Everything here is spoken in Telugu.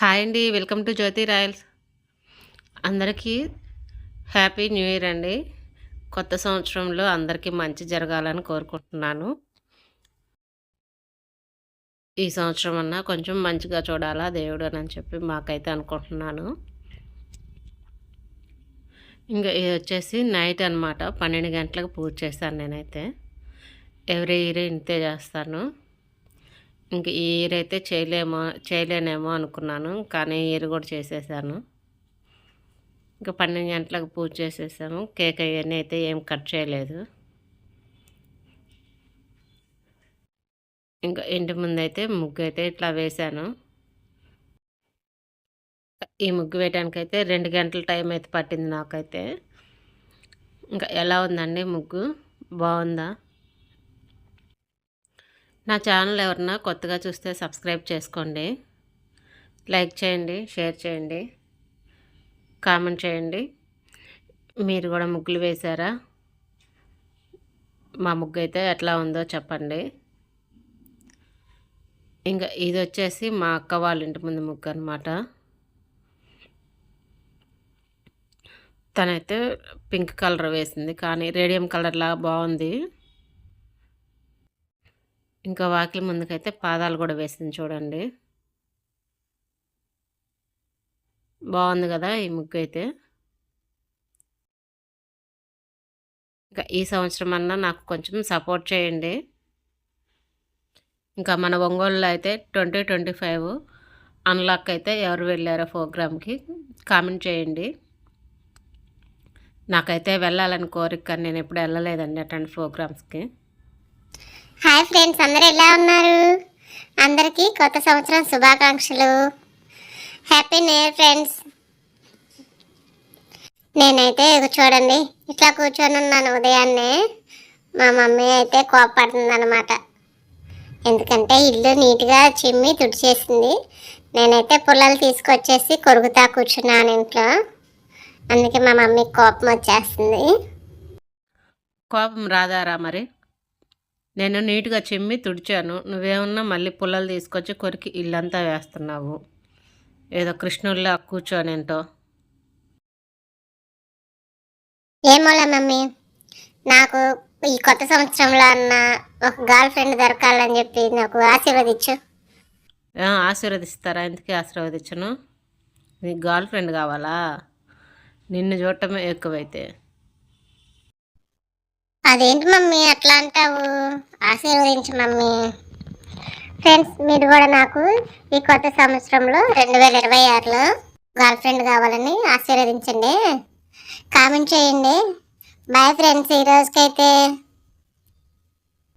హాయ్ అండి. Welcome to Jyothi Royals. అందరికీ హ్యాపీ న్యూ ఇయర్ అండి. కొత్త సంవత్సరంలో అందరికీ మంచి జరగాలని కోరుకుంటున్నాను. ఈ సంవత్సరం అన్నా కొంచెం మంచిగా చూడాలా దేవుడు అని చెప్పి మాకైతే అనుకుంటున్నాను. ఇంకా ఇది వచ్చేసి నైట్ అనమాట. 12 గంటలకు పూజ చేశాను నేనైతే. ఎవ్రీ ఇయర్ ఇంతే చేస్తాను. ఇంక ఈ ఇయర్ అయితే చేయలేనేమో అనుకున్నాను, కానీ ఈ ఇయర్ కూడా చేసేసాను. ఇంకా 12 గంటలకు పూజ చేసేసాము. కేక్ అవన్నీ అయితే ఏం కట్ చేయలేదు. ఇంకా ఇంటి ముందైతే ముగ్గు అయితే ఇట్లా వేశాను. ఈ ముగ్గు వేయడానికైతే 2 గంటల టైం అయితే పట్టింది నాకైతే. ఇంకా ఎలా ఉందండి ముగ్గు? బాగుందా? నా ఛానల్ ఎవరన్నా కొత్తగా చూస్తే సబ్స్క్రైబ్ చేసుకోండి, లైక్ చేయండి, షేర్ చేయండి, కామెంట్ చేయండి. మీరు కూడా ముగ్గులు వేశారా? మా ముగ్గు అయితే ఎట్లా ఉందో చెప్పండి. ఇంకా ఇది వచ్చేసి మా అక్క వాళ్ళ ఇంటి ముందు ముగ్గు అనమాట. తనైతే పింక్ కలర్ వేసింది, కానీ రేడియం కలర్ లాగా బాగుంది. ఇంకా వాకిలి ముందుకైతే పాదాలు కూడా వేసింది చూడండి. బాగుంది కదా ఈ ముగ్గు అయితే. ఇంకా ఈ సంవత్సరం అన్నా నాకు కొంచెం సపోర్ట్ చేయండి. ఇంకా మన ఒంగోలులో అయితే 2025 అన్లాక్ అయితే ఎవరు వెళ్ళారో ప్రోగ్రామ్కి కామెంట్ చేయండి. నాకైతే వెళ్ళాలని కోరిక, కానీ నేను ఎప్పుడు వెళ్ళలేదండి అటువంటి ప్రోగ్రామ్స్కి. హాయ్ ఫ్రెండ్స్, అందరూ ఎలా ఉన్నారు? అందరికీ కొత్త సంవత్సరం శుభాకాంక్షలు. Happy new year friends. నేనైతే చూడండి ఇట్లా కూర్చొని ఉన్నాను. ఉదయాన్నే మా మమ్మీ అయితే కోపడుతుంది అనమాట. ఎందుకంటే ఇల్లు నీట్గా చిమ్మి తుడిచేసింది. నేనైతే పుల్లలు తీసుకొచ్చేసి కొరుకుతా కూర్చున్నాను ఇంట్లో. అందుకే మా మమ్మీకి కోపం వచ్చేస్తుంది. కోపం రాదారా మరి? నేను నీట్గా చిమ్మి తుడిచాను, నువ్వేమన్నా మళ్ళీ పుల్లలు తీసుకొచ్చి కొరికి ఇల్లంతా వేస్తున్నావు. ఏదో కృష్ణుల్లా కూర్చోనేంటో. ఏమోలా మమ్మీ, నాకు ఈ కొత్త సంవత్సరంలో అన్న ఒక గర్ల్ ఫ్రెండ్ దొరకాలని చెప్పి నాకు ఆశీర్వదించు. ఆశీర్వదిస్తారా? ఎందుకే ఆశీర్వదించను? నీకు గర్ల్ ఫ్రెండ్ కావాలా? నిన్ను చూడటమే ఎక్కువైతే. అదేంటి మమ్మీ అట్లా అంటావు? ఆశీర్వదించు మమ్మీ. ఫ్రెండ్స్, మీరు కూడా నాకు ఈ కొత్త సంవత్సరంలో 2026లో గర్ల్ ఫ్రెండ్ కావాలని ఆశీర్వదించండి, కామెంట్ చేయండి. బాయ్ ఫ్రెండ్స్, ఈ రోజుకైతే.